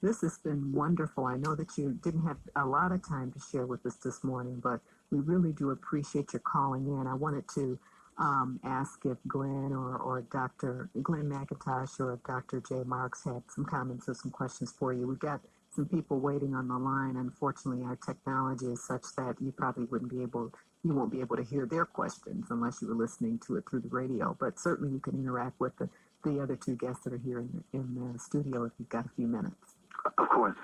This has been wonderful. I know that you didn't have a lot of time to share with us this morning, but we really do appreciate your calling in. I wanted to ask if Glenn or Dr. Glenn McIntosh or Dr. J. Marks had some comments or some questions for you. We've got some people waiting on the line. Unfortunately, our technology is such that you probably you won't be able to hear their questions unless you were listening to it through the radio. But certainly you can interact with the other two guests that are here in the studio if you've got a few minutes. Of course.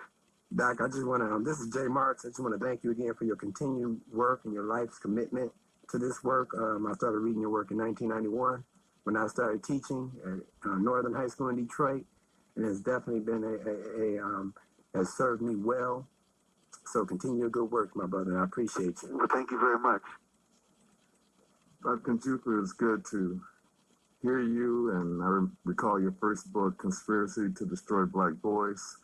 Doc, I just want to, this is Jay Marks. I just want to thank you again for your continued work and your life's commitment to this work. I started reading your work in 1991 when I started teaching at Northern High School in Detroit. And it's definitely been has served me well. So continue your good work, my brother. I appreciate you. Well, thank you very much. Dr. Conjucla, it's good to hear you, and I recall your first book, Conspiracy to Destroy Black Boys.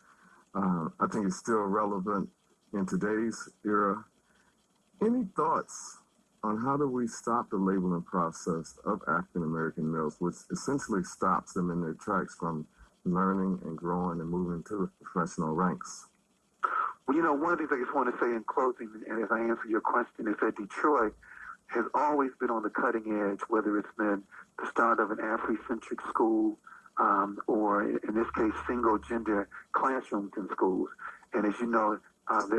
I think it's still relevant in today's era. Any thoughts on how do we stop the labeling process of African-American males, which essentially stops them in their tracks from learning and growing and moving to the professional ranks? Well, one of the things I just want to say in closing, and as I answer your question, is that Detroit has always been on the cutting edge, whether it's been the start of an Afrocentric school or, in this case, single-gender classrooms in schools. And as you know,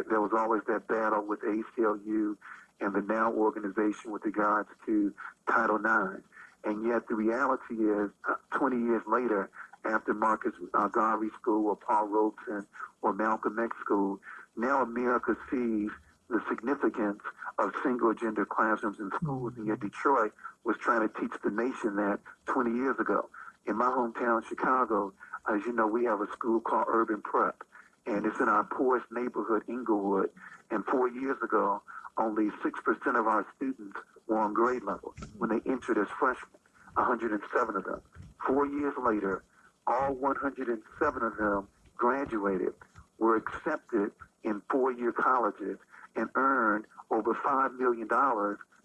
there was always that battle with ACLU and the NOW organization with regards to Title IX. And yet the reality is, 20 years later, after Marcus Garvey School or Paul Robeson or Malcolm X School, now America sees the significance of single-gender classrooms in schools, and yet Detroit was trying to teach the nation that 20 years ago. In my hometown, Chicago, as you know, we have a school called Urban Prep, and it's in our poorest neighborhood, Inglewood, and 4 years ago, only 6% of our students were on grade level when they entered as freshmen, 107 of them. 4 years later, all 107 of them graduated, were accepted in four-year colleges, and earned over $5 million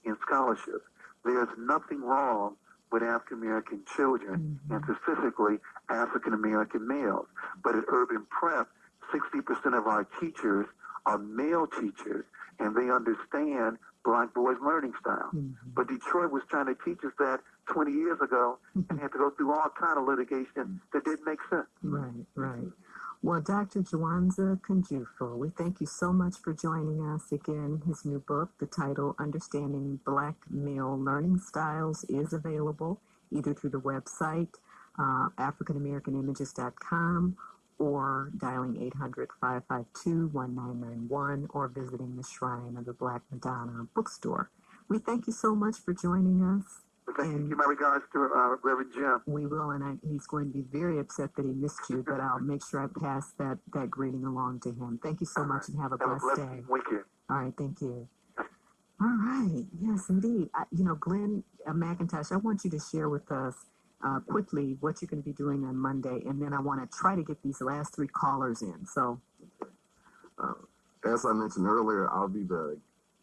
in scholarships. There's nothing wrong with African-American children, and specifically African-American males. But at Urban Prep, 60% of our teachers are male teachers, and they understand Black boys' learning style. But Detroit was trying to teach us that 20 years ago and had to go through all kind of litigation that didn't make sense. Right. Well, Dr. Jawanza Conjucla, we thank you so much for joining us again. His new book, the title Understanding Black Male Learning Styles, is available either through the website, AfricanAmericanImages.com, or dialing 800-552-1991, or visiting the Shrine of the Black Madonna bookstore. We thank you so much for joining us. Thank you. My regards to Reverend Jim. We will, and he's going to be very upset that he missed you, but I'll make sure I pass that greeting along to him. Thank you so much, and have a blessed day. Weekend. All right, thank you. All right, yes, indeed. Glenn McIntosh, I want you to share with us quickly what you're going to be doing on Monday, and then I want to try to get these last three callers in. So, as I mentioned earlier, I'll be the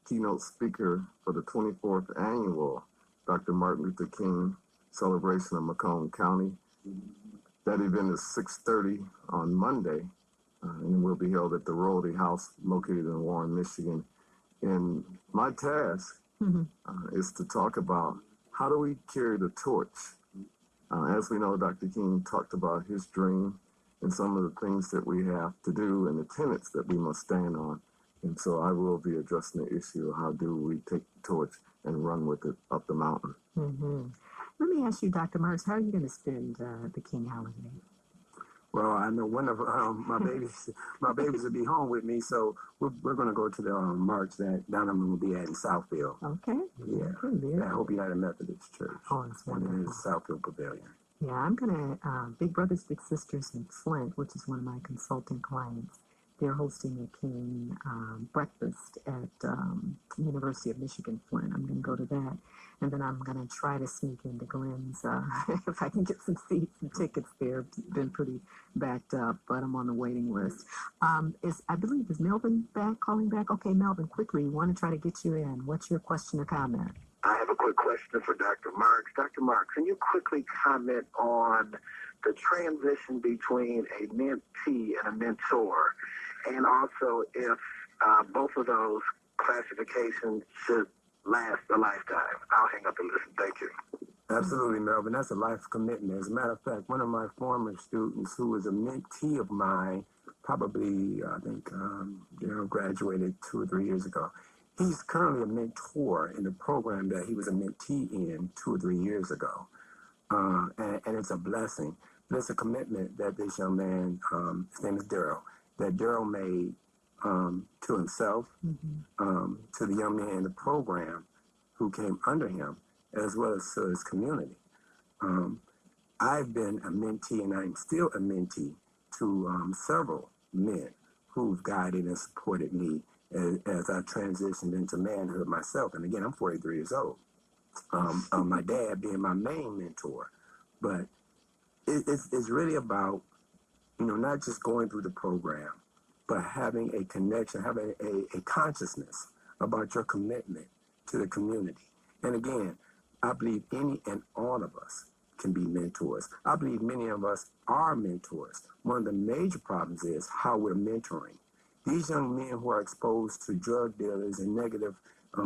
keynote speaker for the 24th annual Dr. Martin Luther King celebration of Macomb County. That event is 6:30 on Monday, and will be held at the Royalty House located in Warren, Michigan. And my task is to talk about how do we carry the torch. As we know, Dr. King talked about his dream and some of the things that we have to do and the tenets that we must stand on. And so I will be addressing the issue of how do we take the torch and run with it up the mountain. Let me ask you, Dr. Marks, how are you going to spend the King holiday? Well, I know one of my babies will be home with me, so we're going to go to the march that Donna will be at in Southfield. Okay. Yeah. Okay, I hope United Methodist Church. Oh, that's wonderful. And it is Southfield Pavilion. Yeah, I'm going to, Big Brothers Big Sisters in Flint, which is one of my consulting clients. They're hosting a King breakfast at University of Michigan Flint. I'm going to go to that. And then I'm going to try to sneak into Glenn's, if I can get some seats and tickets there. It's been pretty backed up, but I'm on the waiting list. I believe, is Melvin calling back? Okay, Melvin, quickly, we want to try to get you in. What's your question or comment? I have a quick question for Dr. Marks. Dr. Marks, can you quickly comment on the transition between a mentee and a mentor, and also if both of those classifications should last a lifetime. I'll hang up and listen. Thank you. Absolutely, Melvin. That's a life commitment. As a matter of fact, one of my former students who was a mentee of mine, probably, I think, graduated 2 or 3 years ago. He's currently a mentor in the program that he was a mentee in 2 or 3 years ago. And it's a blessing. But it's a commitment that this young man, his name is Daryl, that Daryl made to himself, to the young man in the program who came under him, as well as to his community. I've been a mentee, and I'm still a mentee to several men who've guided and supported me as I transitioned into manhood myself. And again, I'm 43 years old. My dad being my main mentor. But it's really about, not just going through the program, but having a connection, having a consciousness about your commitment to the community. And again, I believe any and all of us can be mentors. I believe many of us are mentors. One of the major problems is how we're mentoring. These young men who are exposed to drug dealers and negative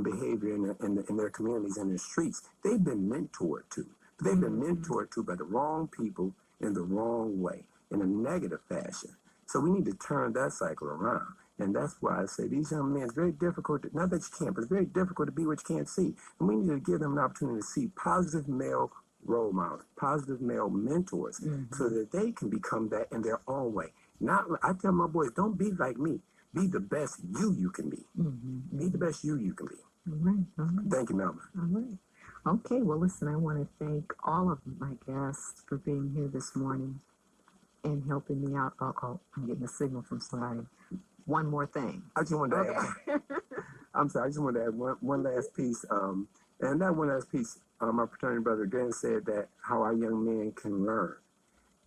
behavior in their communities and the streets, they've been mentored to. They've been mentored to by the wrong people in the wrong way, in a negative fashion. So we need to turn that cycle around. And that's why I say these young men, it's very difficult, not that you can't, but it's very difficult to be what you can't see. And we need to give them an opportunity to see positive male role models, positive male mentors, so that they can become that in their own way. Not, I tell my boys, don't be like me. Be the best you can be. Be the best you can be. All right. Thank you, Melvin. All right. Okay, well, listen, I want to thank all of my guests for being here this morning and helping me out. Oh, I'm getting a signal from somebody. One more thing. I just wanted to add, I'm sorry, I just wanted to add one last piece. And that one last piece, my fraternity brother again said that how our young men can learn.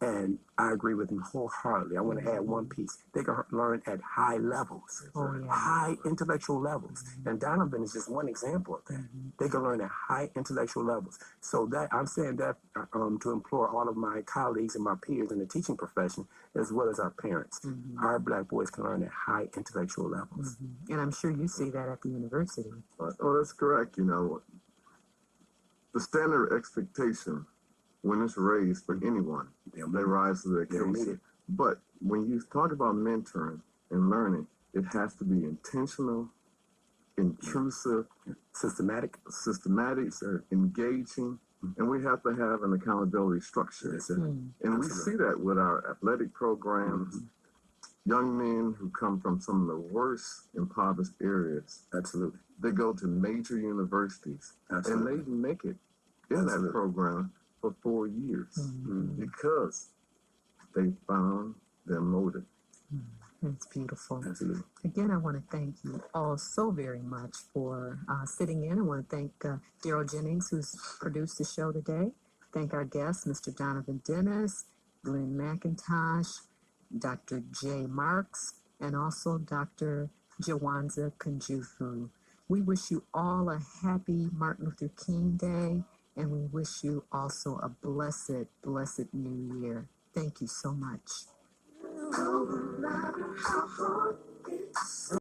And I agree with him wholeheartedly. I want to add one piece. They can learn at high levels, high intellectual levels. And Donovan is just one example of that. They can learn at high intellectual levels. So that I'm saying that to implore all of my colleagues and my peers in the teaching profession, as well as our parents. Our Black boys can learn at high intellectual levels. And I'm sure you see that at the university. Oh, that's correct. The standard expectation, when it's raised for anyone, they rise to the occasion. But when you talk about mentoring and learning, it has to be intentional, intrusive, systematic, engaging, and we have to have an accountability structure. And we see that with our athletic programs. Young men who come from some of the worst impoverished areas. Absolutely. They go to major universities. Absolutely. And they make it in that program for 4 years because they found their motive. That's beautiful. Absolutely. Again, I want to thank you all so very much for sitting in. I want to thank Daryl Jennings, who's produced the show today. Thank our guests, Mr. Donovan Dennis, Glenn McIntosh, Dr. J. Marks, and also Dr. Jawanza Kunjufu. We wish you all a happy Martin Luther King Day, and we wish you also a blessed, blessed new year. Thank you so much.